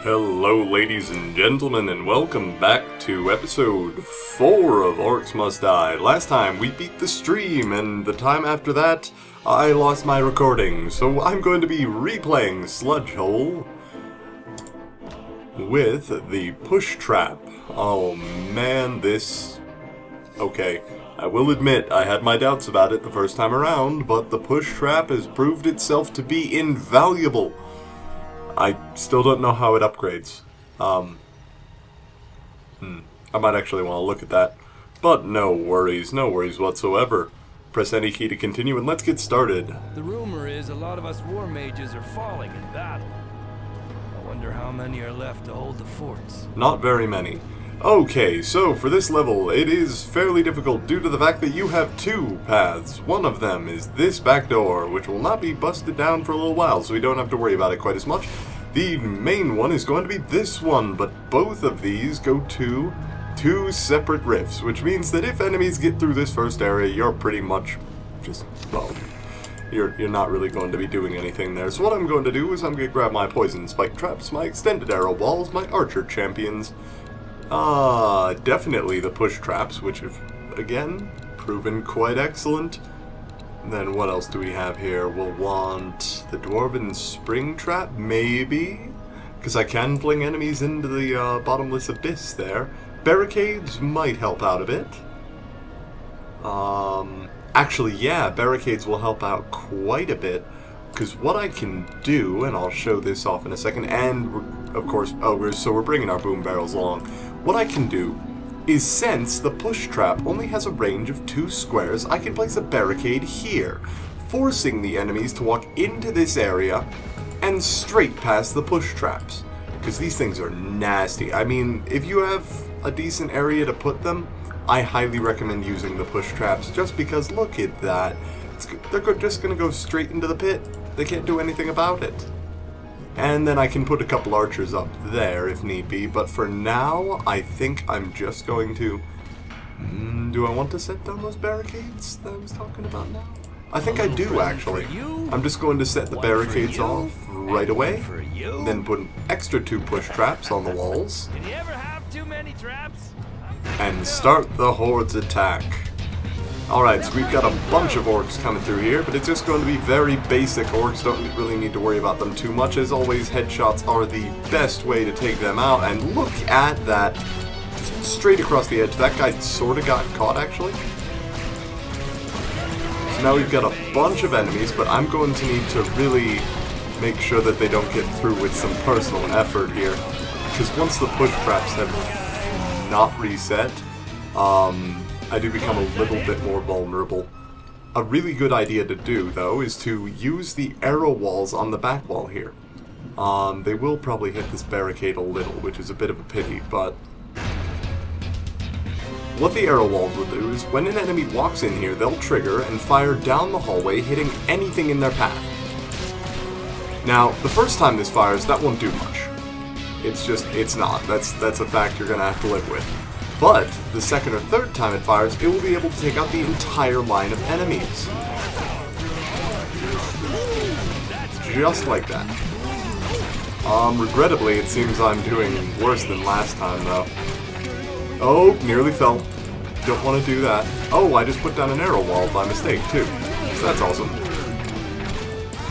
Hello ladies and gentlemen, and welcome back to episode 4 of Orcs Must Die. Last time we beat the stream, and the time after that I lost my recording, so I'm going to be replaying Sludge Hole with the push trap. Oh man, this... Okay, I will admit I had my doubts about it the first time around, but the push trap has proved itself to be invaluable. I still don't know how it upgrades. I might actually want to look at that. But no worries whatsoever. Press any key to continue and let's get started. The rumor is a lot of us war mages are falling in battle. I wonder how many are left to hold the forts. Not very many. Okay, so for this level, it is fairly difficult due to the fact that you have two paths. One of them is this back door, which will not be busted down for a little while, so we don't have to worry about it quite as much. The main one is going to be this one, but both of these go to two separate rifts, which means that if enemies get through this first area, you're pretty much just, well, you're not really going to be doing anything there. So what I'm going to do is I'm going to grab my poison spike traps, my extended arrow walls, my archer champions, definitely the push traps, which have, again, proven quite excellent. Then what else do we have here? We'll want the Dwarven Spring Trap, maybe? Because I can fling enemies into the bottomless abyss there. Barricades might help out a bit. Actually, yeah, barricades will help out quite a bit. Because what I can do, and I'll show this off in a second, and of course, we're bringing our boom barrels along. What I can do is, since the push trap only has a range of 2 squares, I can place a barricade here, forcing the enemies to walk into this area and straight past the push traps. Because these things are nasty. I mean, if you have a decent area to put them, I highly recommend using the push traps, just because look at that. They're just going to go straight into the pit. They can't do anything about it. And then I can put a couple archers up there if need be, but for now, I think I'm just going to... do I want to set down those barricades that I was talking about now? I think I do, actually. I'm just going to set the barricades off right away, then put an extra 2 push traps on the walls, and start the Horde's attack. Alright, so we've got a bunch of orcs coming through here, but it's just going to be very basic. Orcs don't really need to worry about them too much. As always, headshots are the best way to take them out, and look at that. Straight across the edge. That guy sort of got caught, actually. So now we've got a bunch of enemies, but I'm going to need to really make sure that they don't get through with some personal effort here. Because once the push traps have not reset, I do become a little bit more vulnerable. A really good idea to do, though, is to use the arrow walls on the back wall here. They will probably hit this barricade a little, which is a bit of a pity, but... what the arrow walls will do is, when an enemy walks in here, they'll trigger and fire down the hallway, hitting anything in their path. Now, the first time this fires, that won't do much. It's not. That's a fact you're gonna have to live with. But the second or third time it fires, it will be able to take out the entire line of enemies. Just like that. Regrettably, it seems I'm doing worse than last time, though. Oh, nearly fell. Don't want to do that. Oh, I just put down an arrow wall by mistake, too. So that's awesome.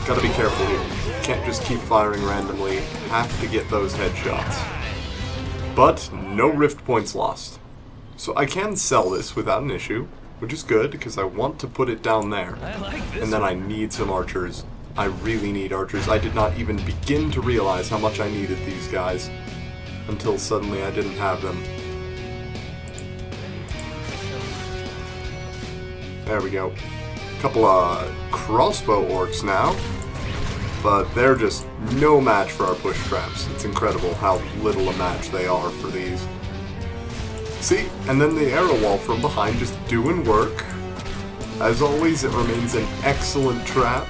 Gotta be careful here. Can't just keep firing randomly. Have to get those headshots. But no rift points lost. So I can sell this without an issue, which is good because I want to put it down there. And then I need some archers. I really need archers. I did not even begin to realize how much I needed these guys until suddenly I didn't have them. There we go. Couple of crossbow orcs now. But they're just no match for our push traps. It's incredible how little a match they are for these. See? And then the arrow wall from behind just doing work. As always, it remains an excellent trap.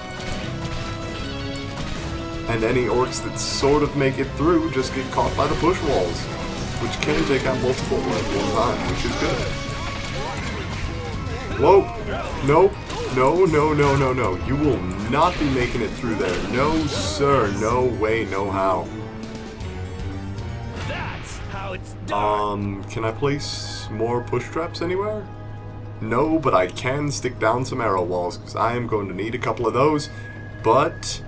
And any orcs that sort of make it through just get caught by the push walls, which can take out multiple at one time, which is good. Whoa! Nope. No, no, no, no, no. You will not be making it through there. No, sir. No way, no how. how it's done. Can I place more push traps anywhere? No, but I can stick down some arrow walls, because I am going to need a couple of those. But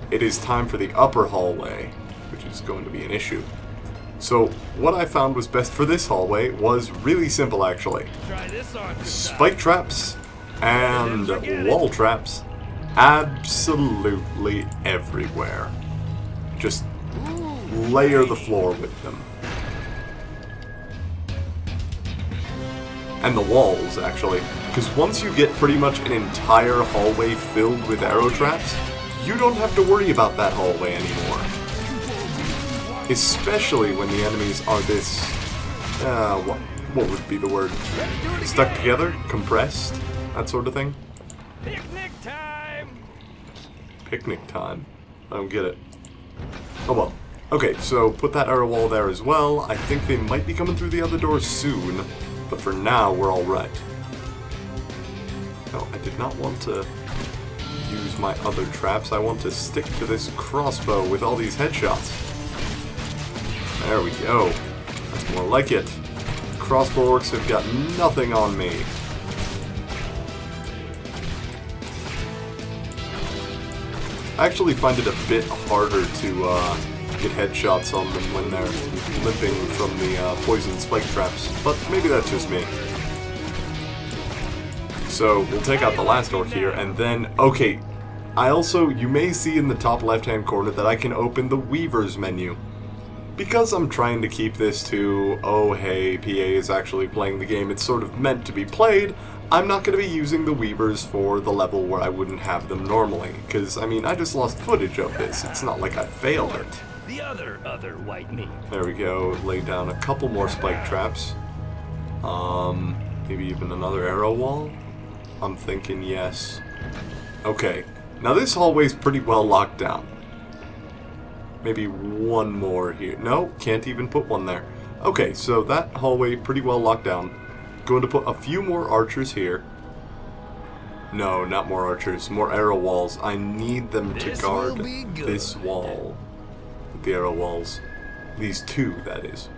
it is time for the upper hallway, which is going to be an issue. So what I found was best for this hallway was really simple, actually. Try this on. Spike traps and wall traps absolutely everywhere. Just layer the floor with them. And the walls, actually. Because once you get pretty much an entire hallway filled with arrow traps, you don't have to worry about that hallway anymore. Especially when the enemies are this... what would be the word? Stuck together? Compressed? That sort of thing? Picnic time! Picnic time? I don't get it. Oh well. Okay, so put that arrow wall there as well. I think they might be coming through the other door soon. But for now, we're alright. No, I did not want to use my other traps. I want to stick to this crossbow with all these headshots. There we go. That's more like it. Crossbow orcs have got nothing on me. I actually find it a bit harder to get headshots on them when they're limping from the poison spike traps, but maybe that's just me. So we'll take out the last orc here, and then, okay, you may see in the top left-hand corner that I can open the Weavers menu. Because I'm trying to keep this to, oh hey, PA is actually playing the game it's sort of meant to be played, I'm not going to be using the Weavers for the level where I wouldn't have them normally. Because, I mean, I just lost footage of this, it's not like I failed it. The other white meat. There we go, lay down a couple more spike traps. Maybe even another arrow wall? I'm thinking yes. Okay, now this hallway's pretty well locked down. Maybe one more here. No, can't even put one there. Okay, so that hallway pretty well locked down. Going to put a few more archers here. No, not more archers, more arrow walls. I need them to guard this wall. The arrow walls. These two, that is.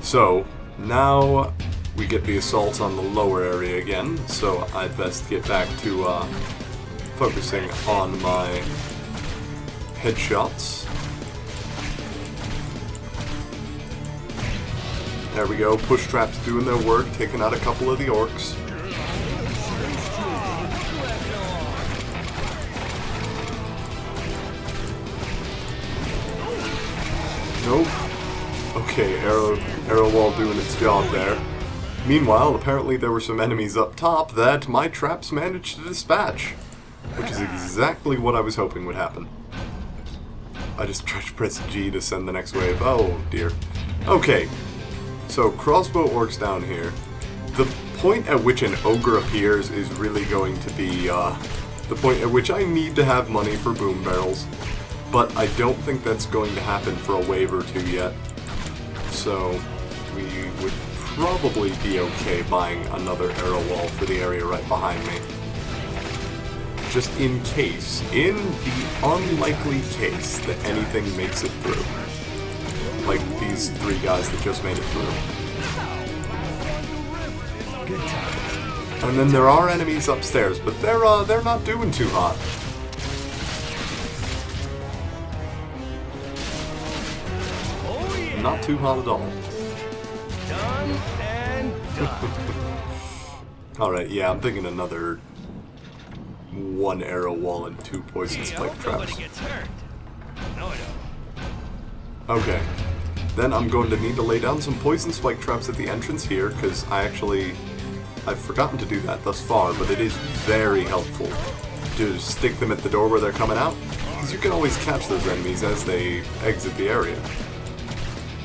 So, now we get the assault on the lower area again, so I'd best get back to focusing on my headshots. There we go, push traps doing their work, taking out a couple of the orcs. Nope. Okay, arrow wall doing its job there. Meanwhile, apparently there were some enemies up top that my traps managed to dispatch, which is exactly what I was hoping would happen. I just tried to press G to send the next wave. Oh dear. Okay, so crossbow orcs down here. The point at which an ogre appears is really going to be the point at which I need to have money for boom barrels. But I don't think that's going to happen for a wave or two yet. So we would probably be okay buying another arrow wall for the area right behind me. Just in case, in the unlikely case that anything makes it through. Like these three guys that just made it through. And then there are enemies upstairs, but they're not doing too hot. Not too hot at all. Done and done. Alright, yeah, I'm thinking another one arrow wall and two poison spike traps. Gets hurt. No, I don't. Okay. Then I'm going to need to lay down some poison spike traps at the entrance here, because I've forgotten to do that thus far, but it is very helpful to stick them at the door where they're coming out, because you can always catch those enemies as they exit the area.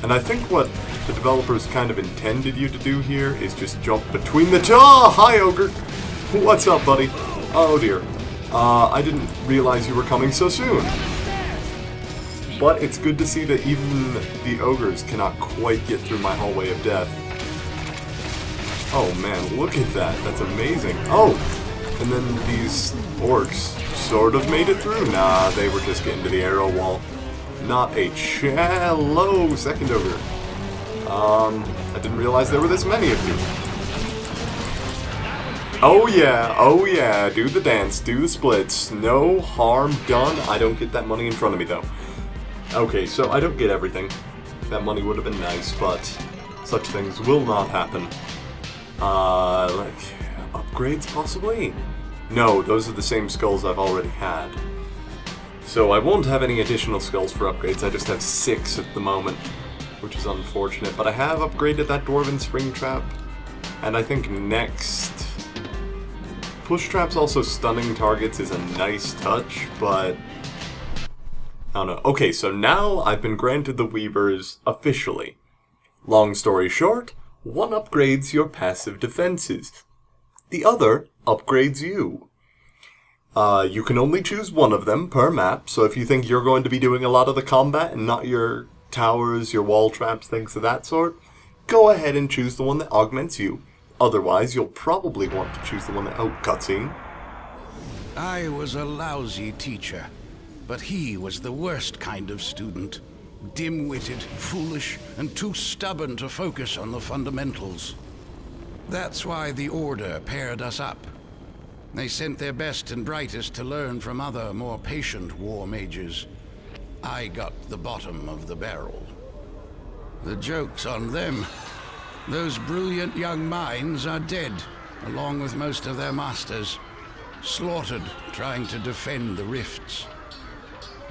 And I think what the developers kind of intended you to do here is just jump between the two. Oh, hi, Ogre! What's up, buddy? Oh, dear. I didn't realize you were coming so soon. But it's good to see that even the ogres cannot quite get through my hallway of death. Oh, man, look at that. That's amazing. Oh! And then these orcs sort of made it through. Nah, they were just getting to the arrow wall. not a hello, second ogre. I didn't realize there were this many of you. Oh yeah, do the dance, do the splits. No harm done. I don't get that money in front of me though. Okay, so I don't get everything. That money would have been nice, but such things will not happen. Like, upgrades possibly? No, those are the same skulls I've already had. So I won't have any additional skulls for upgrades, I just have 6 at the moment, which is unfortunate. But I have upgraded that Dwarven Spring Trap, and I think next... Push traps also stunning targets is a nice touch, but... I don't know. Okay, so now I've been granted the Weavers officially. Long story short, one upgrades your passive defenses. The other upgrades you. You can only choose one of them per map, so if you think you're going to be doing a lot of the combat and not your towers, your wall traps, things of that sort, go ahead and choose the one that augments you. Otherwise, you'll probably want to choose the one that... Oh, cutscene. I was a lousy teacher, but he was the worst kind of student. Dim-witted, foolish, and too stubborn to focus on the fundamentals. That's why the Order paired us up. They sent their best and brightest to learn from other, more patient war mages. I got the bottom of the barrel. The joke's on them. Those brilliant young minds are dead, along with most of their masters, slaughtered trying to defend the rifts.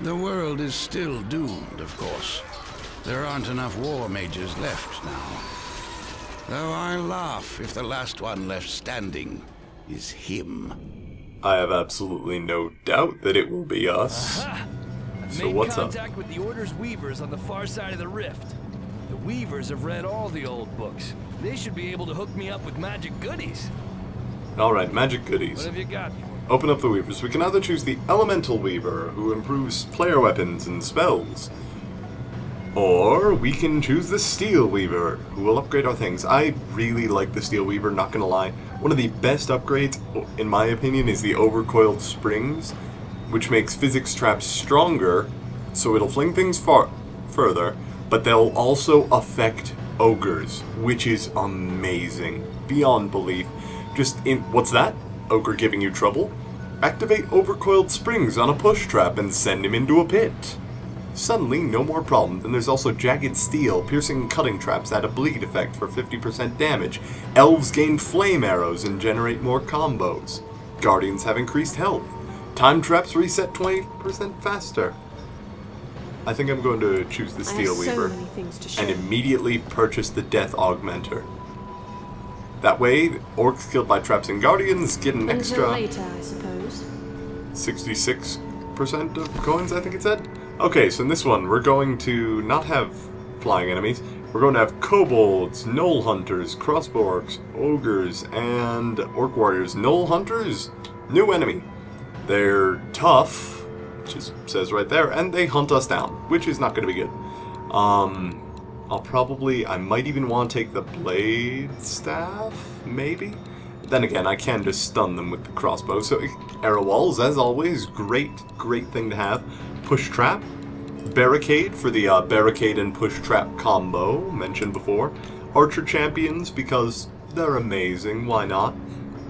The world is still doomed, of course. There aren't enough war mages left now. Though I laugh if the last one left standing is him. I have absolutely no doubt that it will be us. So what's up? I've made contact with the Order's Weavers on the far side of the rift. The Weavers have read all the old books. They should be able to hook me up with magic goodies. Alright, magic goodies. What have you got? Open up the Weavers. We can either choose the Elemental Weaver, who improves player weapons and spells. Or we can choose the Steel Weaver, who will upgrade our things. I really like the Steel Weaver, not gonna lie. One of the best upgrades, in my opinion, is the Overcoiled Springs, which makes physics traps stronger, so it'll fling things further, but they'll also affect ogres, which is amazing. Beyond belief. What's that? Ogre giving you trouble? Activate Overcoiled Springs on a push trap and send him into a pit. Suddenly, no more problem. Then there's also Jagged Steel, piercing and cutting traps add a bleed effect for 50% damage. Elves gain flame arrows and generate more combos. Guardians have increased health. Time traps reset 20% faster. I think I'm going to choose the Steel Weaver and immediately purchase the Death Augmenter. That way, orcs killed by traps and guardians get an extra... Until later, I suppose. 66% of coins, I think it said? Okay, so in this one, we're going to not have flying enemies. We're going to have kobolds, gnoll hunters, crossbow orcs, ogres, and orc warriors. Gnoll hunters, new enemy. They're tough, which says right there, and they hunt us down, which is not going to be good. I might even want to take the blade staff, maybe? Then again, I can just stun them with the crossbow. So, arrow walls, as always, great thing to have. Push trap, barricade for the barricade and push trap combo, mentioned before. Archer champions, because they're amazing, why not?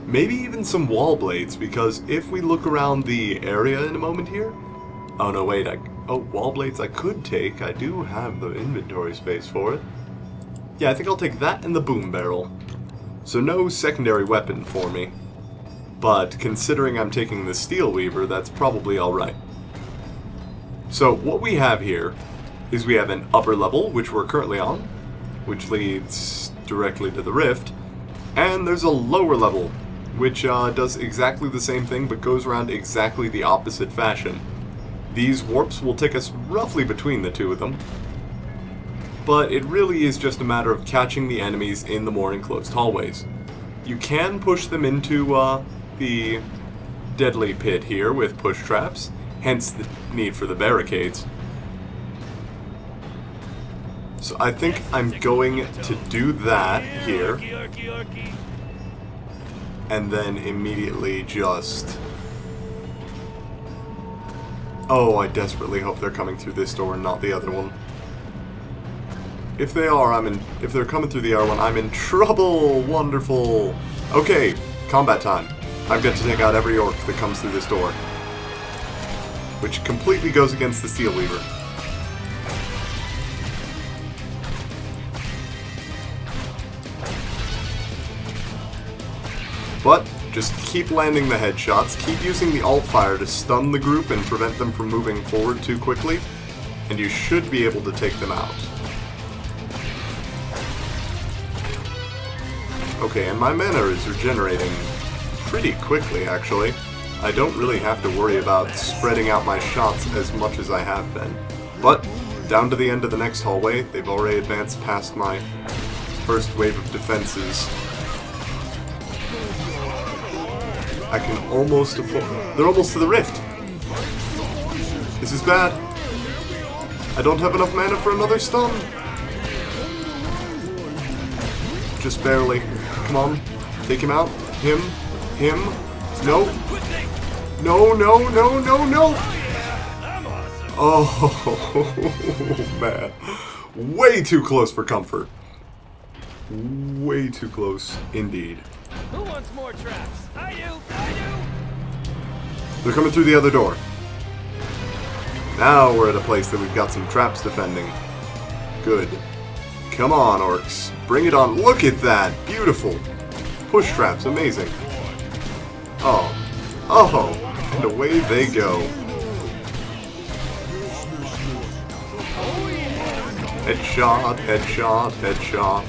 Maybe even some wall blades, because if we look around the area in a moment here... Oh no, wait, wall blades I could take. I do have the inventory space for it. Yeah, I think I'll take that and the boom barrel. So no secondary weapon for me. But considering I'm taking the Steel Weaver, that's probably alright. So what we have here is we have an upper level, which we're currently on, which leads directly to the rift. And there's a lower level, which does exactly the same thing, but goes around exactly the opposite fashion. These warps will take us roughly between the two of them, but it really is just a matter of catching the enemies in the more enclosed hallways. You can push them into the deadly pit here with push traps, hence the need for the barricades. So I think I'm going to do that here, and then immediately just Oh, I desperately hope they're coming through this door and not the other one. If they are, if they're coming through the other one, I'm in trouble! Wonderful! Okay, combat time. I've got to take out every orc that comes through this door. Which completely goes against the steel weaver. But just keep landing the headshots, keep using the alt fire to stun the group and prevent them from moving forward too quickly, and you should be able to take them out. Okay, and my mana is regenerating pretty quickly, actually. I don't really have to worry about spreading out my shots as much as I have been. But, down to the end of the next hallway, they've already advanced past my first wave of defenses. I can almost afford... They're almost to the rift! This is bad. I don't have enough mana for another stun. Just barely. Come on. Take him out. Him. No. No, no, no, no, no! Oh, man. Way too close for comfort. Way too close, indeed. Who wants more traps? I do! They're coming through the other door. Now we're at a place that we've got some traps defending. Good. Come on, orcs. Bring it on. Look at that! Beautiful. Push traps, amazing. Oh. Oh! And away they go. Headshot, headshot, headshot.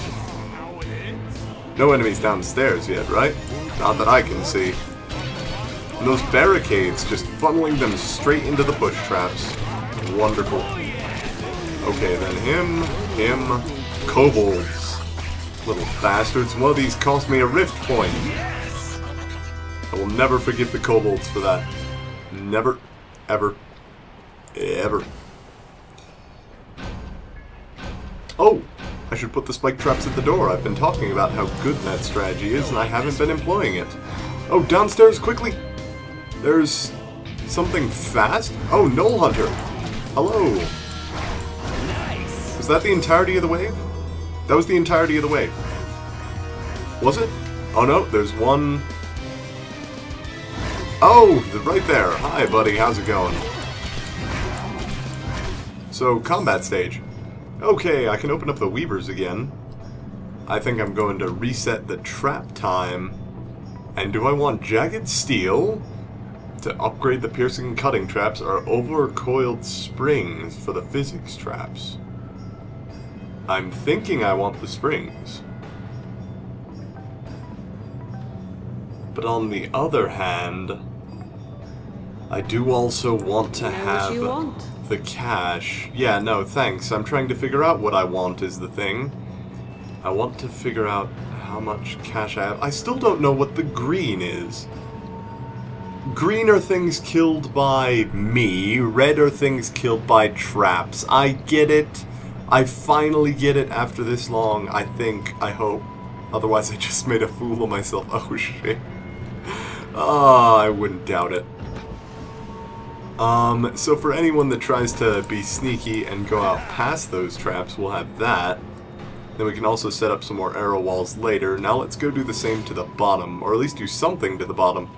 No enemies downstairs yet, right? Not that I can see. And those barricades just funneling them straight into the push traps. Wonderful. Okay, then him, kobolds. Little bastards. One of these cost me a rift point. I will never forgive the kobolds for that. Never, ever, ever. Oh! I should put the spike traps at the door. I've been talking about how good that strategy is, and I haven't been employing it. Oh, downstairs, quickly! There's something fast? Oh, Knoll Hunter! Hello! Nice. Was that the entirety of the wave? That was the entirety of the wave. Was it? Oh no, there's one... Oh, right there. Hi, buddy. How's it going? So, combat stage. Okay, I can open up the weavers again. I think I'm going to reset the trap time. And do I want jagged steel to upgrade the piercing and cutting traps, or overcoiled springs for the physics traps? I'm thinking I want the springs. But on the other hand, I do also want to have the cash. Yeah, no, thanks. I'm trying to figure out what I want is the thing. I want to figure out how much cash I have. I still don't know what the green is. Green are things killed by me. Red are things killed by traps. I get it. I finally get it after this long, I think. I hope. Otherwise I just made a fool of myself. Oh, shit. Ah, I wouldn't doubt it. So for anyone that tries to be sneaky and go out past those traps, we'll have that. Then we can also set up some more arrow walls later. Now let's go do the same to the bottom, or at least do something to the bottom.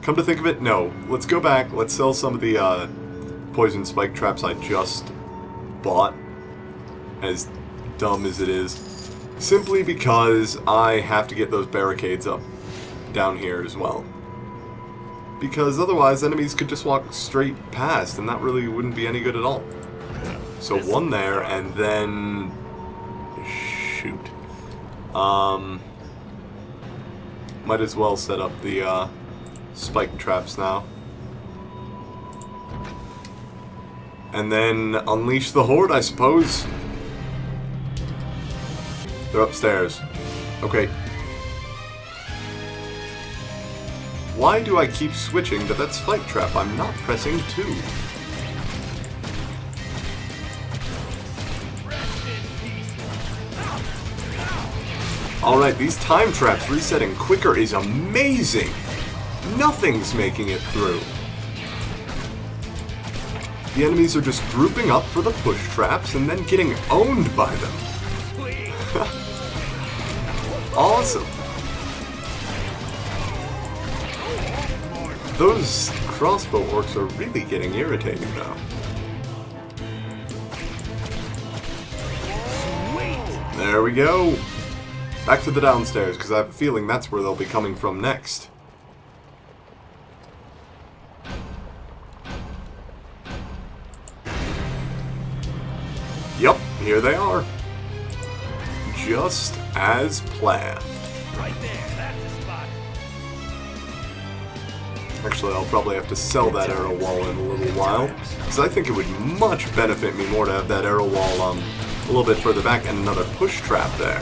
Come to think of it, no. Let's go back, let's sell some of the poison spike traps I just bought, as dumb as it is, simply because I have to get those barricades up down here as well. Because otherwise enemies could just walk straight past, and that really wouldn't be any good at all. So one there, and then... shoot. Might as well set up the spike traps now. And then unleash the horde, I suppose. They're upstairs. Okay. Why do I keep switching to that spike trap? I'm not pressing 2. Alright, these time traps resetting quicker is amazing! Nothing's making it through. the enemies are just grouping up for the push traps and then getting owned by them. Awesome. Those crossbow orcs are really getting irritating now. There we go. Back to the downstairs, because I have a feeling that's where they'll be coming from next. Yup, here they are. Just as planned. Right there, that's the spot. Actually, I'll probably have to sell that arrow wall in a little while, because I think it would much benefit me more to have that arrow wall a little bit further back and another push trap there.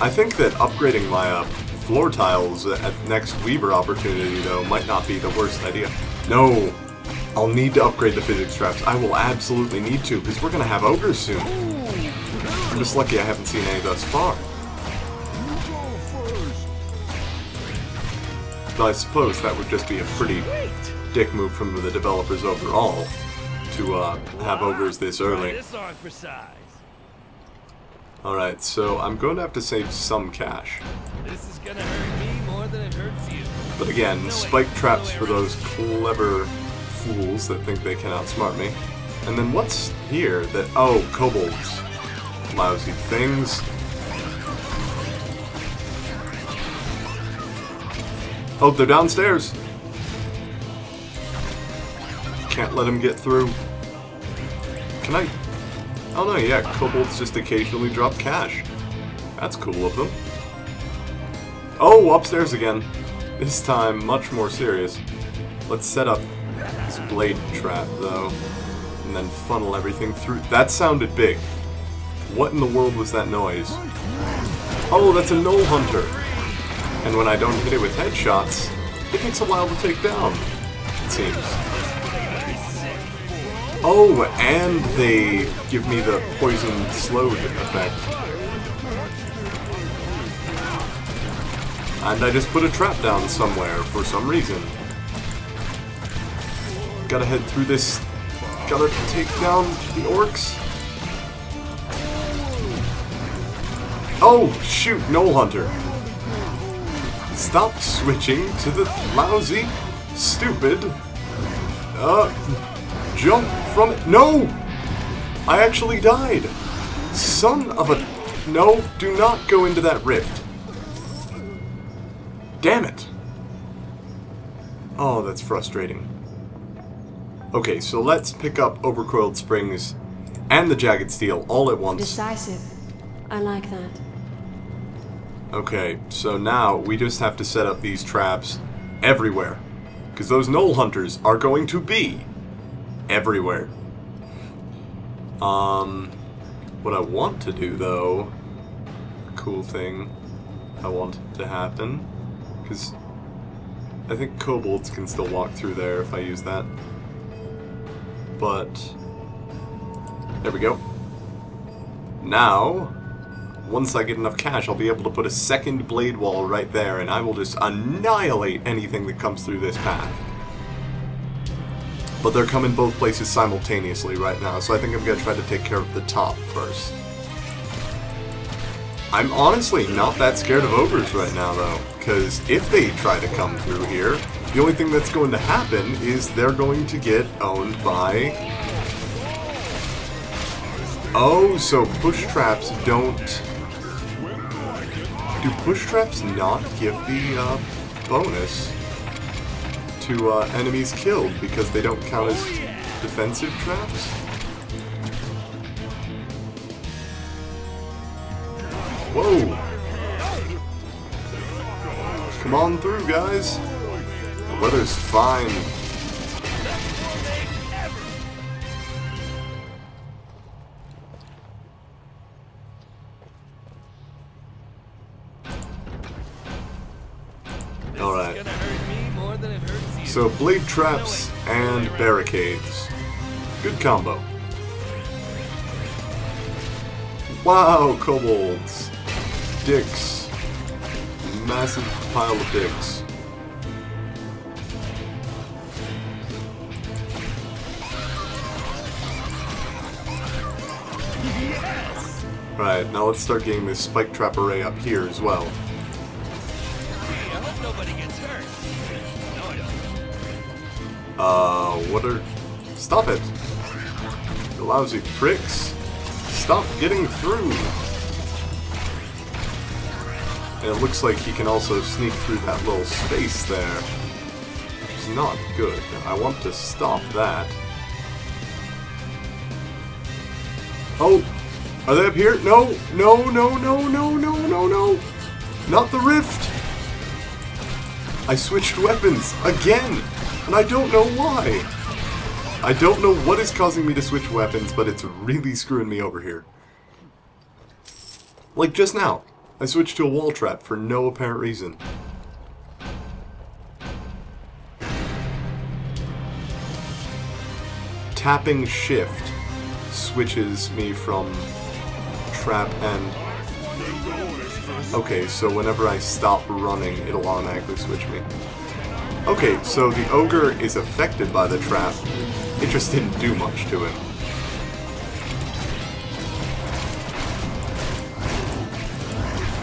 I think that upgrading my floor tiles at next Weaver opportunity, though, might not be the worst idea. No! I'll need to upgrade the physics traps. I will absolutely need to, because we're going to have ogres soon. I'm just lucky I haven't seen any thus far. But I suppose that would just be a pretty dick move from the developers overall to have ogres this early. Alright, so I'm going to have to save some cash. This is going to hurt me more than it hurts you. But again, spike traps for those clever fools that think they can outsmart me. And then what's here that... Oh, kobolds. Lousy things. Oh, they're downstairs. Can't let them get through. Can I... Oh no, yeah, kobolds just occasionally drop cash. That's cool of them. Oh, upstairs again. This time, much more serious. Let's set up this blade trap, though, and then funnel everything through. That sounded big. What in the world was that noise? Oh, that's a Gnoll Hunter. And when I don't hit it with headshots, it takes a while to take down, it seems. Oh, and they give me the poison slowed effect. And I just put a trap down somewhere for some reason. Gotta head through this. Gotta take down the orcs. Oh, shoot, Gnoll Hunter. Stop switching to the lousy, stupid, jump from it. No! I actually died. Son of a... No, do not go into that rift. Damn it. Oh, that's frustrating. Okay, so let's pick up Overcoiled Springs and the Jagged Steel all at once. Decisive. I like that. Okay, so now we just have to set up these traps everywhere. Because those Gnoll Hunters are going to be everywhere. What I want to do, though, a cool thing I want to happen, because I think kobolds can still walk through there if I use that. But there we go. Now, once I get enough cash, I'll be able to put a second blade wall right there, and I will just annihilate anything that comes through this path. But they're coming both places simultaneously right now, so I think I'm going to try to take care of the top first. I'm honestly not that scared of ogres right now, though, because if they try to come through here, the only thing that's going to happen is they're going to get owned by... Oh, so push traps don't... Do push traps not give the bonus to enemies killed because they don't count as defensive traps? Whoa! Come on through, guys. The weather's fine. Alright. So, blade traps and barricades. Good combo. Wow, kobolds. Dicks. Massive pile of dicks. Right, now let's start getting this spike trap array up here as well. Hey, I hope nobody gets hurt. No, I don't. What are... Stop it! You lousy pricks! Stop getting through! And it looks like he can also sneak through that little space there, which is not good. I want to stop that. Oh! Are they up here? No! No, no, no, no, no, no, no! Not the rift! I switched weapons again! And I don't know why! I don't know what is causing me to switch weapons, but it's really screwing me over here. Like just now. I switched to a wall trap for no apparent reason. Tapping shift switches me from trap and... Okay, so whenever I stop running, it'll automatically switch me. Okay, so the ogre is affected by the trap. It just didn't do much to him.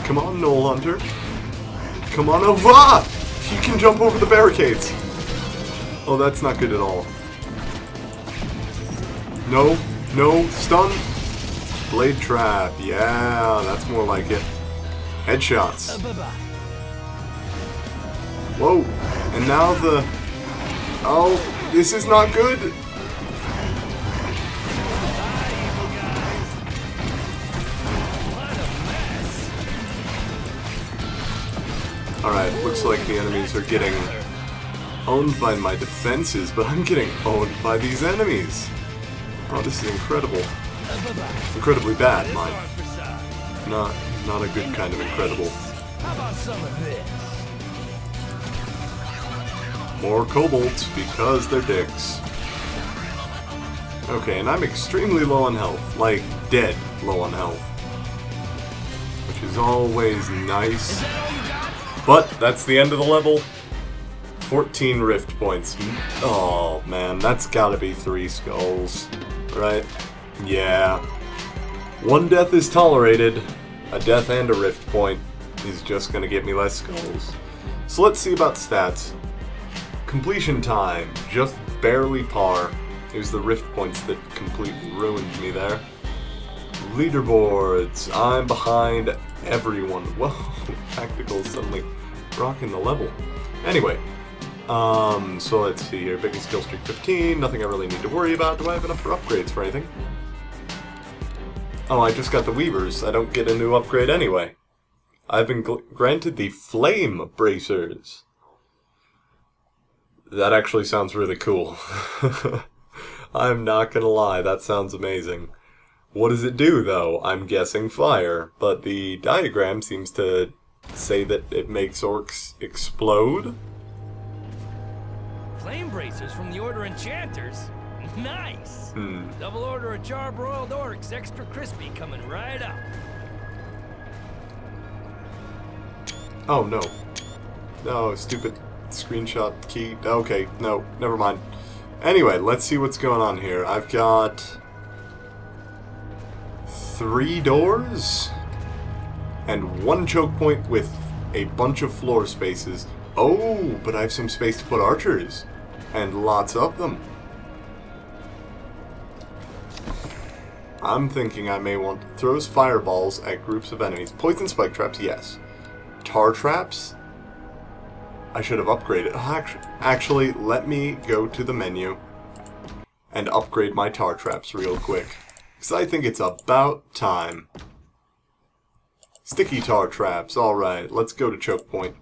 Come on, Knoll Hunter. Come on, Ova! He can jump over the barricades! Oh, that's not good at all. No, no, stun! Blade trap, yeah, that's more like it. Headshots. Whoa, and now the... Oh, this is not good! Alright, looks like the enemies are getting owned by my defenses, but I'm getting owned by these enemies. Oh, this is incredible. Incredibly bad, mind. Not a good kind of incredible. How about some of this? More kobolds, because they're dicks. Okay, and I'm extremely low on health. Like, dead low on health. Which is always nice. But, that's the end of the level. 14 rift points. Oh, man, that's gotta be 3 skulls. Right? Yeah. 1 death is tolerated. A death and a rift point is just gonna get me less skulls. So let's see about stats. Completion time, just barely par. It was the rift points that completely ruined me there. Leaderboards, I'm behind everyone. Whoa, Tactical suddenly rocking the level. Anyway, so let's see here. Biggest kill streak 15, nothing I really need to worry about. Do I have enough for upgrades for anything? Oh, I just got the Weavers. I don't get a new upgrade anyway. I've been granted the Flame Bracers. That actually sounds really cool. I'm not gonna lie, that sounds amazing. What does it do, though? I'm guessing fire, but the diagram seems to say that it makes orcs explode. Flame bracers from the Order Enchanters? Nice! Double order of charbroiled orcs, extra crispy, coming right up. Oh, no. No, stupid screenshot key. Okay, no, never mind. Anyway, let's see what's going on here. I've got 3 doors and 1 choke point with a bunch of floor spaces. Oh, but I have some space to put archers and lots of them. I'm thinking I may want throws fireballs at groups of enemies. Poison spike traps, yes. Tar traps? I should have upgraded. Actually, let me go to the menu and upgrade my tar traps real quick. Because I think it's about time. Sticky tar traps, alright, let's go to choke point.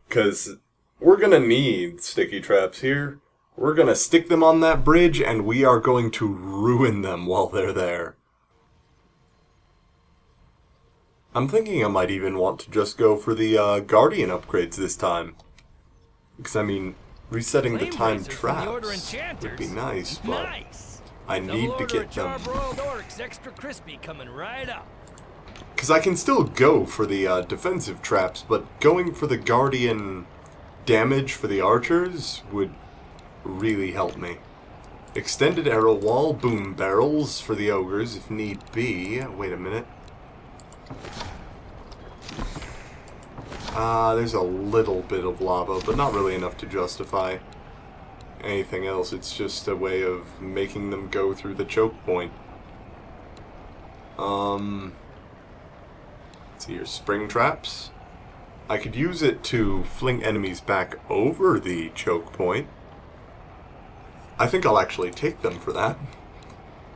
Because we're going to need sticky traps here. We're going to stick them on that bridge and we are going to ruin them while they're there. I'm thinking I might even want to just go for the Guardian upgrades this time. Because, I mean, resetting the time traps would be nice, but I need to get them. Because I can still go for the defensive traps, but going for the Guardian damage for the archers would really help me. Extended arrow wall, boom barrels for the ogres if need be. Wait a minute. There's a little bit of lava, but not really enough to justify anything else. It's just a way of making them go through the choke point. Let's see here, spring traps. I could use it to fling enemies back over the choke point. I think I'll actually take them for that.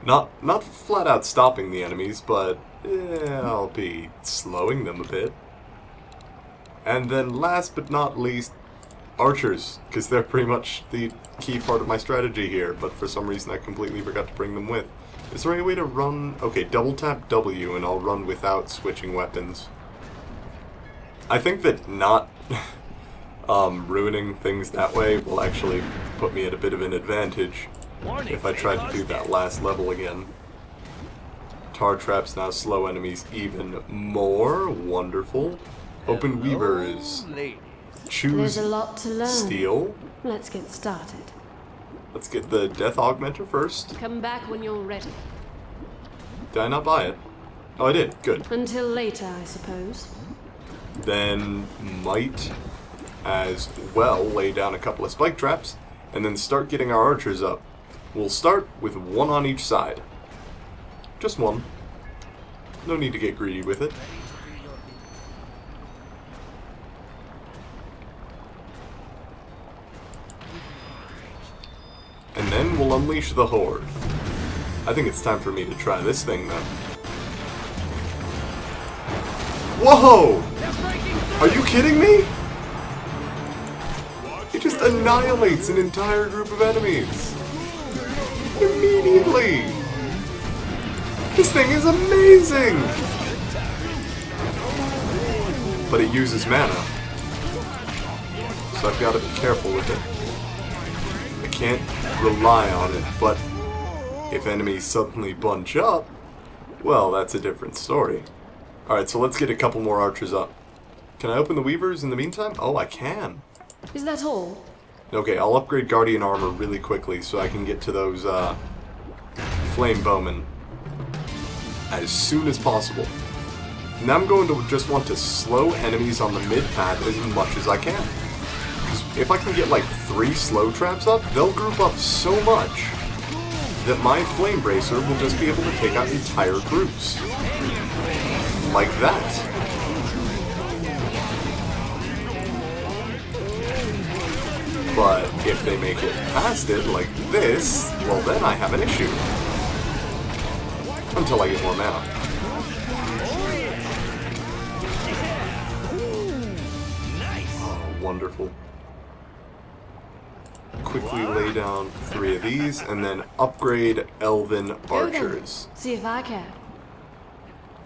Not flat out stopping the enemies, but I'll be slowing them a bit. And then last but not least, archers, because they're pretty much the key part of my strategy here, but for some reason I completely forgot to bring them with. Is there any way to run? Okay, double tap W and I'll run without switching weapons. I think that not ruining things that way will actually put me at a bit of an advantage if I try to do that last level again. Tar traps now slow enemies even more. Wonderful. Open weavers. Choose There's a lot to learn. steel. Let's get started. Let's get the death augmenter first. Come back when you're ready. Did I not buy it? Oh, I did. Good. Until later, I suppose. Then might as well lay down a couple of spike traps and then start getting our archers up. We'll start with one on each side. Just one. No need to get greedy with it. And then we'll unleash the horde. I think it's time for me to try this thing though. Whoa! Are you kidding me? It just annihilates an entire group of enemies. Immediately! This thing is amazing! But it uses mana. So I've got to be careful with it. I can't rely on it, but if enemies suddenly bunch up, well, that's a different story. Alright, so let's get a couple more archers up. Can I open the weavers in the meantime? Oh, I can. Is that all? Okay, I'll upgrade Guardian Armor really quickly so I can get to those Flame Bowmen as soon as possible. Now I'm going to just want to slow enemies on the mid-path as much as I can. Because if I can get like 3 slow traps up, they'll group up so much that my Flame Bracer will just be able to take out entire groups. Like that. But if they make it past it like this, well then I have an issue. Until I get more mana. Oh, wonderful. Quickly lay down 3 of these, and then upgrade Elven Archers. See if I can.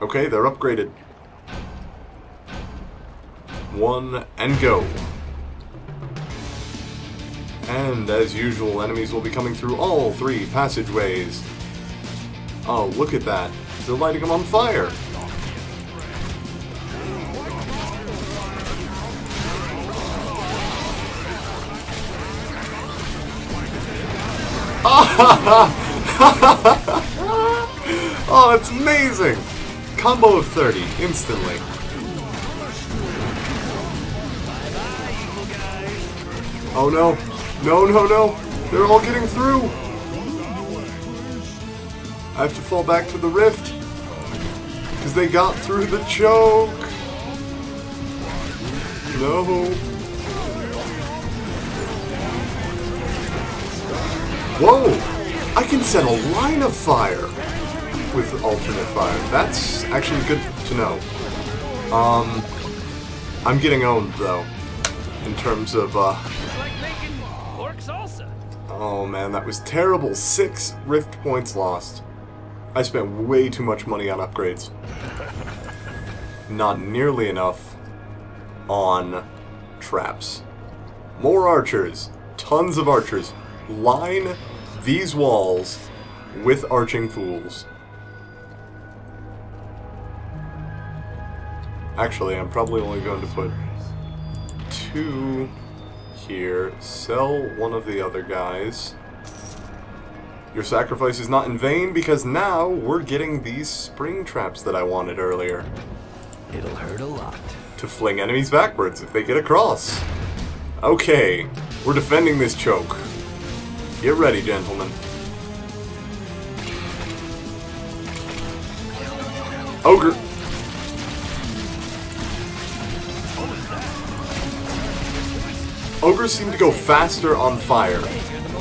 Okay, they're upgraded. 1, and go. And as usual, enemies will be coming through all 3 passageways. Oh, look at that. They're lighting them on fire. Oh, it's amazing! Combo of 30, instantly. Oh no. No, no, no! They're all getting through! I have to fall back to the rift. Because they got through the choke! No! Whoa! I can set a line of fire with alternate fire. That's actually good to know. I'm getting owned though, in terms of oh man, that was terrible. 6 rift points lost. I spent way too much money on upgrades. Not nearly enough on traps. More archers. Tons of archers. Line these walls with arching fools. Actually, I'm probably only going to put 2 here. Sell one of the other guys. Your sacrifice is not in vain, because now we're getting these spring traps that I wanted earlier. It'll hurt a lot. To fling enemies backwards if they get across. Okay, we're defending this choke. Get ready, gentlemen. Ogre! Ogres seem to go faster on fire.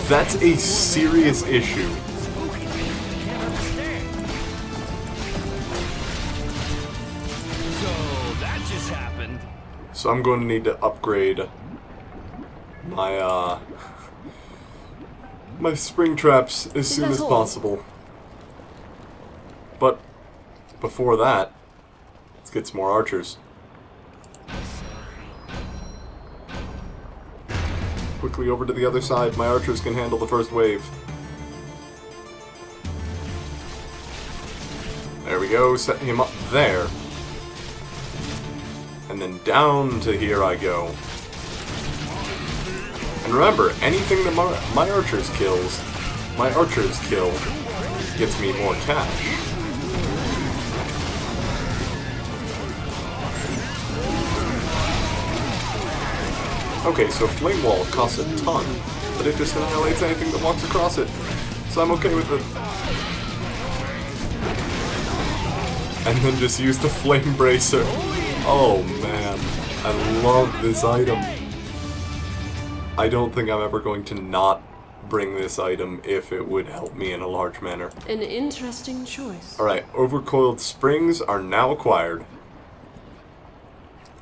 That's a serious issue. So that just happened. So I'm going to need to upgrade my my spring traps as soon as possible. But before that, let's get some more archers. Quickly over to the other side. My archers can handle the first wave. There we go. Set him up there. And then down to here I go. And remember, anything that my archers kill gets me more cash. Okay, so Flame Wall costs a ton, but it just annihilates anything that walks across it. So I'm okay with it. And then just use the Flame Bracer. Oh man, I love this item. I don't think I'm ever going to not bring this item if it would help me in a large manner. An interesting choice. Alright, Overcoiled Springs are now acquired.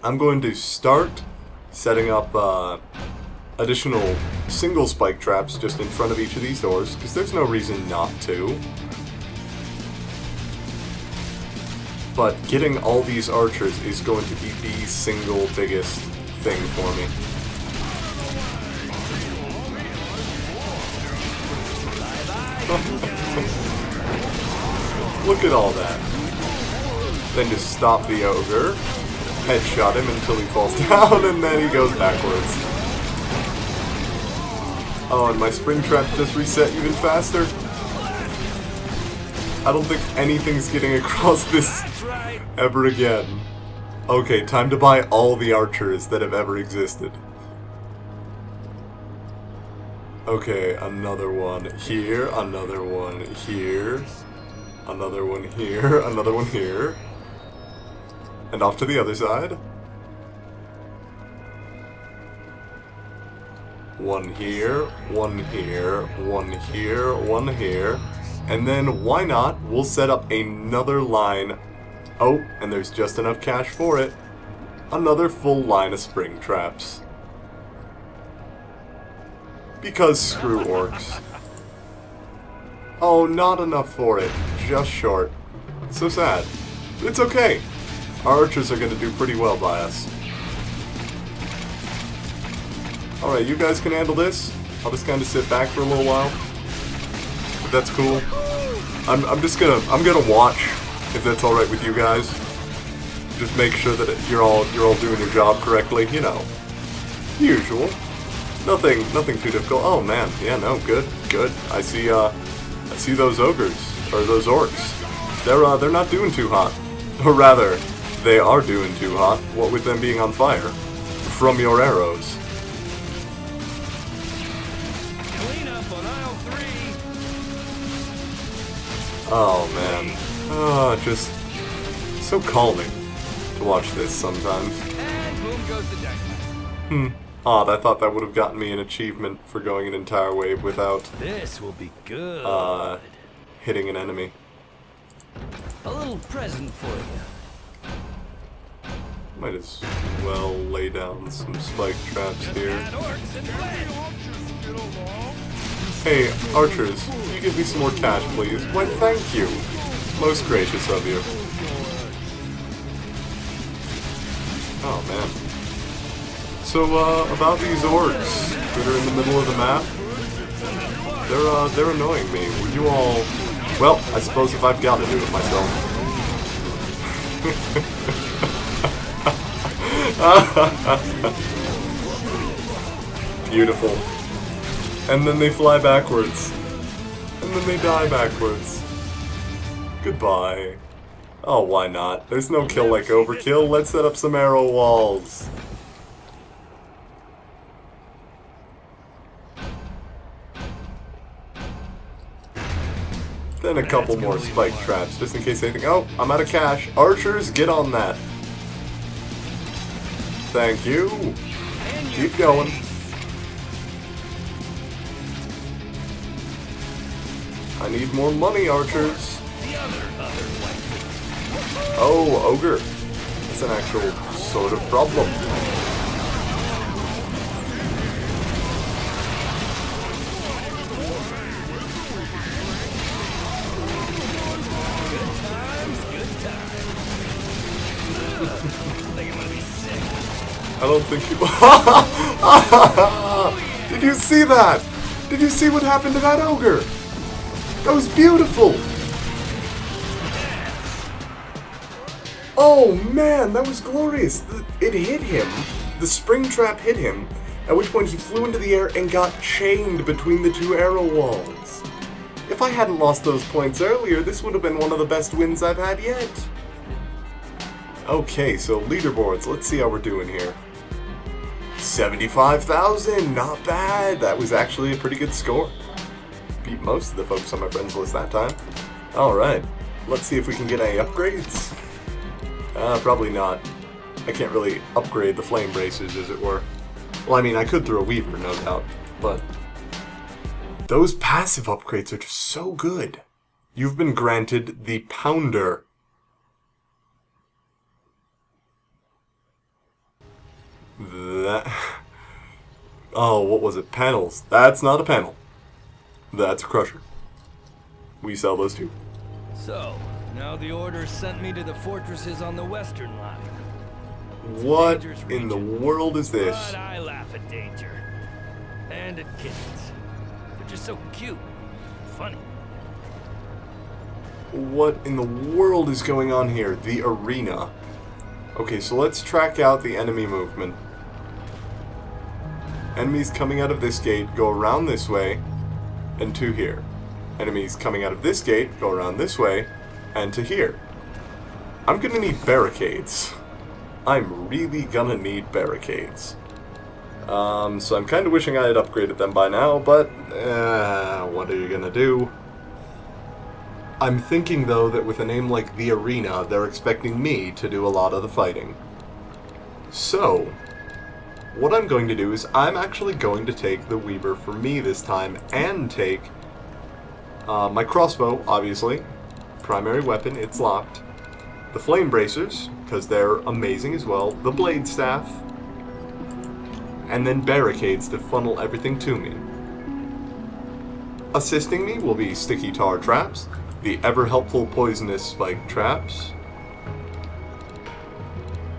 I'm going to start setting up additional single spike traps just in front of each of these doors, because there's no reason not to. But getting all these archers is going to be the single biggest thing for me. Look at all that. Then just stop the ogre, headshot him until he falls down, and then he goes backwards. Oh, and my spring trap just reset even faster. I don't think anything's getting across this ever again. Okay, time to buy all the archers that have ever existed. Okay, another one here, another one here, another one here, another one here. And off to the other side. One here, one here, one here, one here. And then, why not, we'll set up another line. Oh, and there's just enough cash for it. Another full line of spring traps. Because screw orcs. Oh, not enough for it. Just short. So sad. It's okay. Our archers are going to do pretty well by us. Alright, you guys can handle this. I'll just kind of sit back for a little while. If that's cool. I'm gonna watch, if that's alright with you guys. Just make sure that you're all doing your job correctly, you know. Usual. Nothing too difficult. Oh man, yeah, no, good. I see those ogres, or those orcs. They're not doing too hot. Or rather, they are doing too hot, what with them being on fire. From your arrows. Clean up on aisle 3. Oh man. Just so calming to watch this sometimes. And boom goes the dynamite. Odd, I thought that would have gotten me an achievement for going an entire wave without This will be good. hitting an enemy. A little present for you. Might as well lay down some spike traps here. Add orcs and lead. Hey, archers, can you give me some more cash, please? Why, thank you. Most gracious of you. Oh, man. So, about these orcs that are in the middle of the map, they're annoying me. Would you all... Well, I suppose if I've got to do it myself. Beautiful. And then they fly backwards. And And then they die backwards. Goodbye. Oh, why not? There's no kill like overkill. Let's set up some arrow walls. Then a couple more spike traps, just in case they think, oh, I'm out of cash. Archers, get on that. Thank you. Keep going. I need more money, archers. Oh, ogre. That's an actual sort of problem. I don't think you... Did you see that? Did you see what happened to that ogre? That was beautiful! Oh man, that was glorious! It hit him. The spring trap hit him, at which point he flew into the air and got chained between the two arrow walls. If I hadn't lost those points earlier, this would have been one of the best wins I've had yet. Okay, so leaderboards, let's see how we're doing here. 75,000, not bad. That was actually a pretty good score. Beat most of the folks on my friends list that time. Alright, let's see if we can get any upgrades. Probably not. I can't really upgrade the flame bracers, as it were. Well, I mean, I could through a weaver, no doubt, but those passive upgrades are just so good. You've been granted the Pounder. Oh, what was it? Panels. That's not a panel. That's a crusher. We sell those too. So, now the order sent me to the fortresses on the western line. What in the world is this? But I laugh at danger. And at kittens. They're just so cute. Funny. What in the world is going on here? The arena. Okay, so let's track out the enemy movement. Enemies coming out of this gate go around this way and to here. Enemies coming out of this gate go around this way and to here. I'm gonna need barricades. I'm really gonna need barricades. So I'm kind of wishing I had upgraded them by now, but what are you gonna do? I'm thinking, though, that with a name like The Arena, they're expecting me to do a lot of the fighting. So, what I'm going to do is I'm actually going to take the Weaver for me this time, and take my crossbow, obviously. Primary weapon, it's locked. The Flame Bracers, because they're amazing as well. The Blade Staff. And then barricades to funnel everything to me. Assisting me will be Sticky Tar Traps, the ever-helpful Poisonous Spike Traps,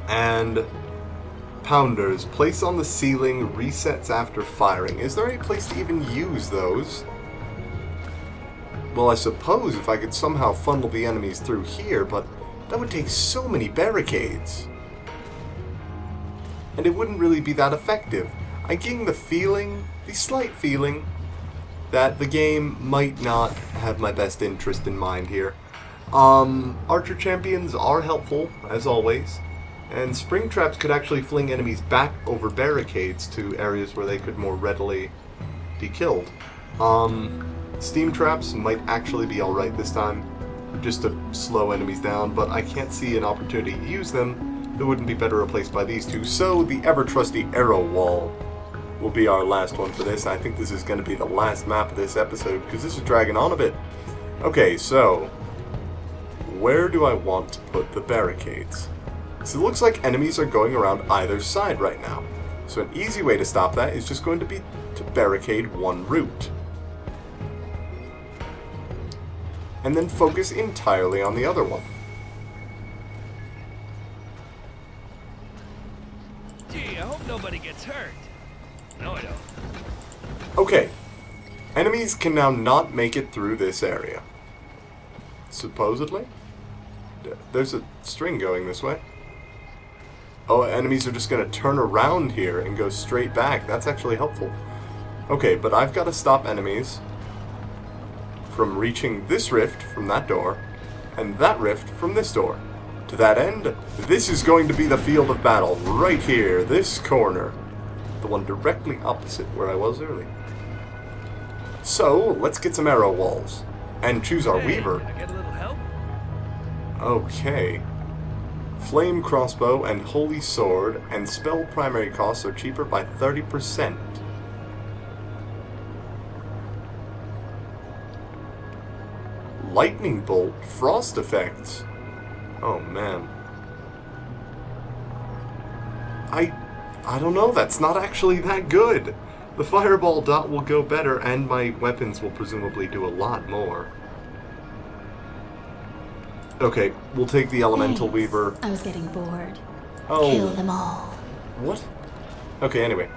and Pounders. Place on the ceiling, resets after firing. Is there any place to even use those? Well, I suppose if I could somehow funnel the enemies through here, but that would take so many barricades. And it wouldn't really be that effective. I'm getting the feeling, the slight feeling, that the game might not have my best interest in mind here. Archer champions are helpful, as always, and spring traps could actually fling enemies back over barricades to areas where they could more readily be killed. Steam traps might actually be alright this time, just to slow enemies down, but I can't see an opportunity to use them that wouldn't be better replaced by these two. So the ever-trusty arrow wall will be our last one for this. I think this is going to be the last map of this episode, because this is dragging on a bit. Okay, so where do I want to put the barricades? So it looks like enemies are going around either side right now. So an easy way to stop that is just going to be to barricade one route. And then focus entirely on the other one. Gee, I hope nobody gets hurt. No, I don't. Okay. Enemies can now not make it through this area. Supposedly? There's a string going this way. Oh, enemies are just going to turn around here and go straight back. That's actually helpful. Okay, but I've got to stop enemies from reaching this rift from that door, and that rift from this door. To that end, this is going to be the field of battle, right here, this corner. The one directly opposite where I was earlier. So, let's get some arrow walls, and choose our weaver. I get a little help? Okay. Flame crossbow and holy sword and spell primary costs are cheaper by 30%. Lightning bolt, frost effects. Oh man. I don't know, that's not actually that good. The fireball dot will go better and my weapons will presumably do a lot more. Okay, we'll take the elemental weaver. I was getting bored. Oh. Kill them all. What? Okay, anyway.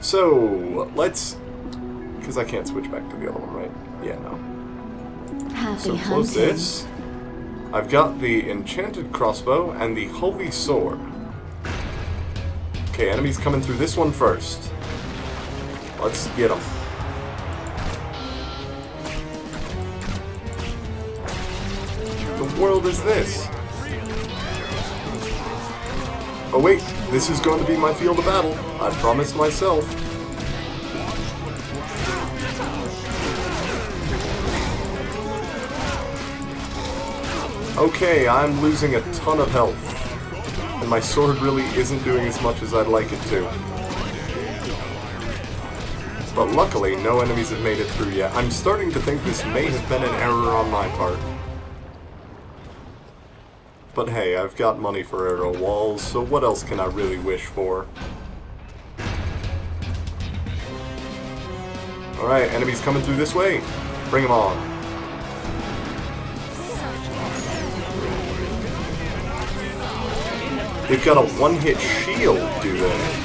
So, let's... Because I can't switch back to the other one, right? Yeah, no. Happy So close hunting. this. I've got the enchanted crossbow and the holy sword. Okay, enemies coming through this one first. Let's get them. The world is this? Oh wait, this is going to be my field of battle. I promised myself. Okay, I'm losing a ton of health. And my sword really isn't doing as much as I'd like it to. But luckily, no enemies have made it through yet. I'm starting to think this may have been an error on my part. But hey, I've got money for arrow walls, so what else can I really wish for? Alright, enemies coming through this way. Bring them on. They've got a one-hit shield, do they?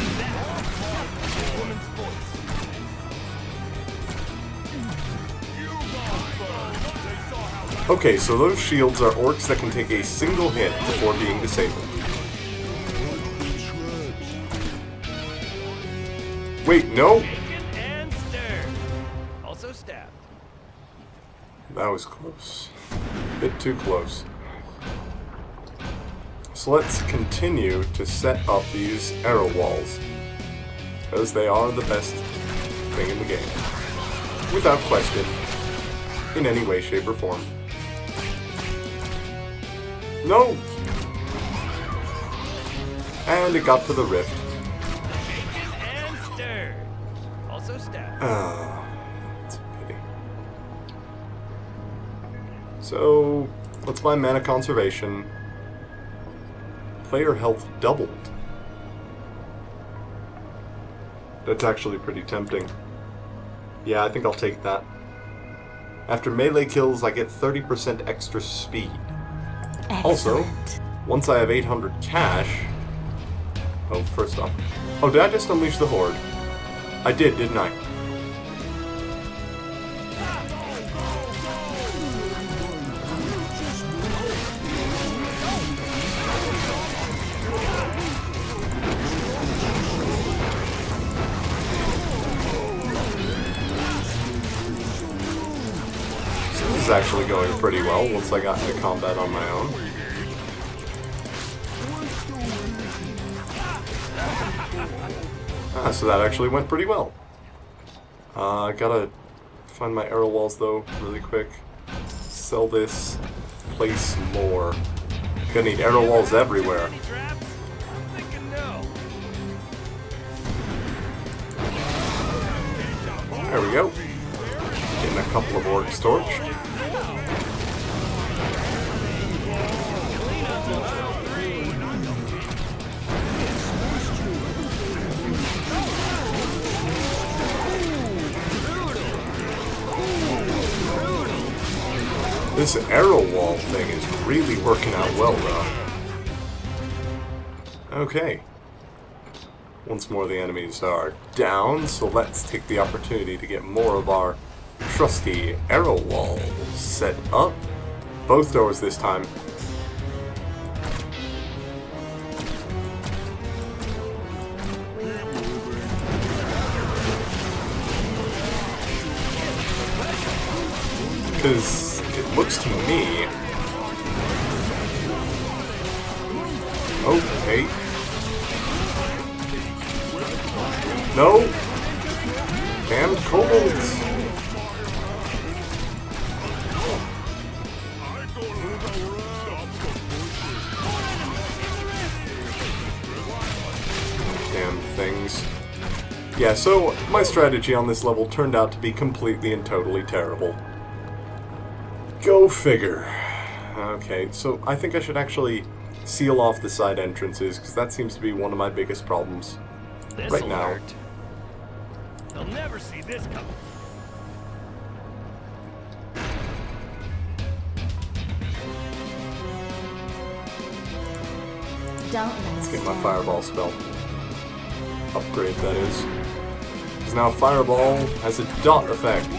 Okay, so those shields are orcs that can take a single hit before being disabled. Wait, no? And stirred. Also stabbed. That was close. A bit too close. So let's continue to set up these arrow walls, because they are the best thing in the game. Without question, in any way, shape, or form. No! And it got to the rift. And stirred. Also stabbed. Ah, that's a pity. So, let's buy mana conservation. Player health doubled. That's actually pretty tempting. Yeah, I think I'll take that. After melee kills, I get 30% extra speed. Also, Excellent. once I have 800 cash... Oh, first off. Oh, did I just unleash the horde? I did, didn't I? This is actually going pretty well once I got into combat on my own. Ah, so that actually went pretty well. I gotta find my arrow walls though, really quick. Sell this, place more. Gonna need arrow walls everywhere. Any traps? I'm thinking no. There we go. Getting a couple of orcs torched. This arrow wall thing is really working out well, though. Okay. Once more the enemies are down, so let's take the opportunity to get more of our trusty arrow walls set up. Both doors this time. Because it looks to me... Okay. No! Damned kobolds! Damn things. Yeah, so my strategy on this level turned out to be completely and totally terrible. Go figure. Okay, so I think I should actually seal off the side entrances, because that seems to be one of my biggest problems right now. They'll never see this coming. Let's get my fireball spell. Upgrade, that is. Because now fireball has a dot effect.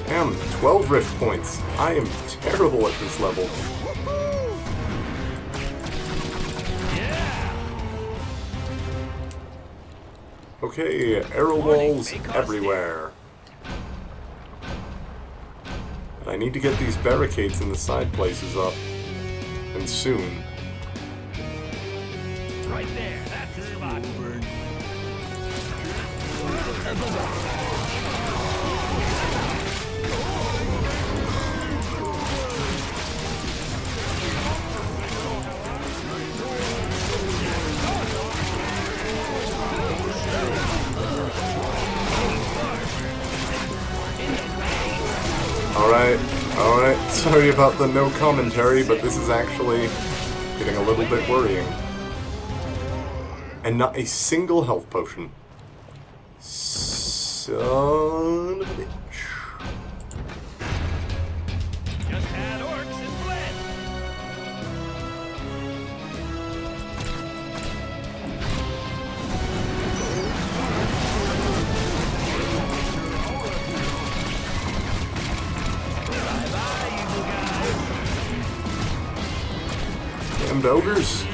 Damn, 12 rift points. I am terrible at this level. Okay, arrow walls everywhere. And I need to get these barricades in the side places up. And soon. Right there, that's the spot. Alright, sorry about the no commentary, but this is actually getting a little bit worrying. And not a single health potion. Son of a bitch. Just had orcs and fled. Damned ogres.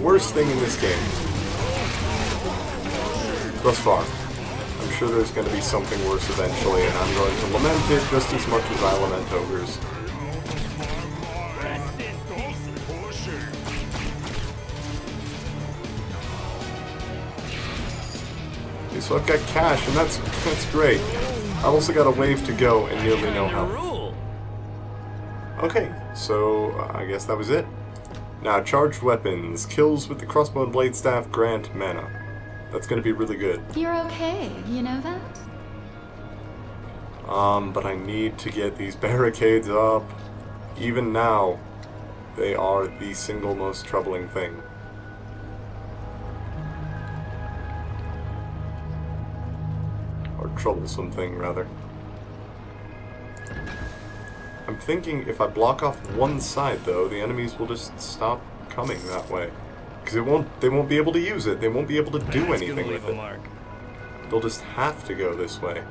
Worst thing in this game. Thus far. I'm sure there's going to be something worse eventually, and I'm going to lament it just as much as I lament ogres. Okay, so I've got cash, and that's great. I've also got a wave to go and nearly no health. Okay, so I guess that was it. Now, charged weapons. Kills with the crossbow and blade staff grant mana. That's going to be really good. You're okay, you know that? But I need to get these barricades up. Even now, they are the single most troubling thing. Or troublesome thing, rather. I'm thinking if I block off one side, though, the enemies will just stop coming that way. Because they won't be able to use it. They won't be able to do anything with it. They'll just have to go this way.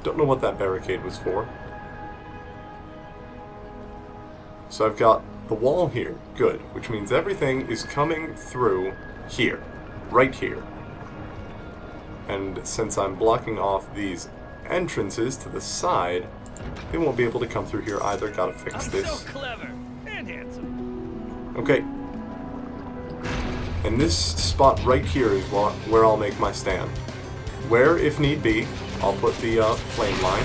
Don't know what that barricade was for. So I've got the wall here. Good. Which means everything is coming through here. Right here. And since I'm blocking off these entrances to the side, they won't be able to come through here either. Gotta fix this. So clever and handsome. Okay. And this spot right here is where I'll make my stand. Where, if need be, I'll put the flame line.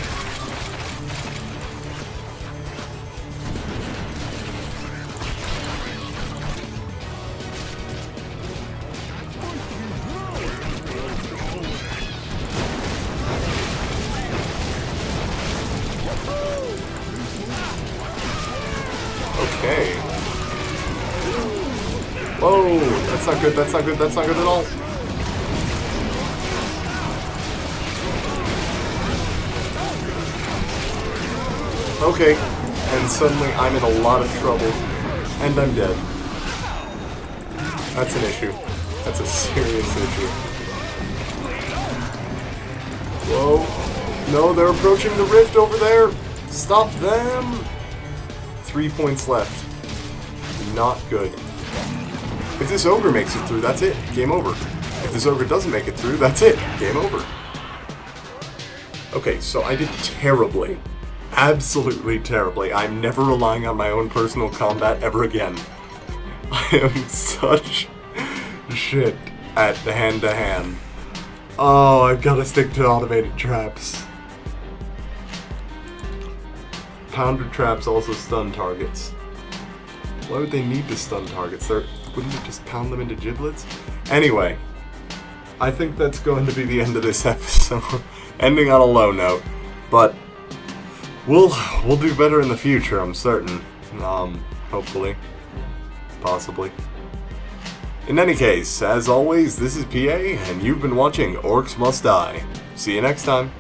Okay. Whoa, that's not good, that's not good, that's not good at all. Okay, and suddenly I'm in a lot of trouble. And I'm dead. That's an issue. That's a serious issue. Whoa. No, they're approaching the rift over there. Stop them. 3 points left. Not good. If this ogre makes it through, that's it. Game over. If this ogre doesn't make it through, that's it. Game over. Okay, so I did terribly. Absolutely terribly. I'm never relying on my own personal combat ever again. I am such shit at hand-to-hand. Oh, I've got to stick to automated traps. Pounder traps also stun targets. Why would they need to stun targets? Wouldn't it just pound them into giblets? Anyway, I think that's going to be the end of this episode. Ending on a low note. But we'll do better in the future, I'm certain. Hopefully. Possibly. In any case, as always, this is PA, and you've been watching Orcs Must Die. See you next time.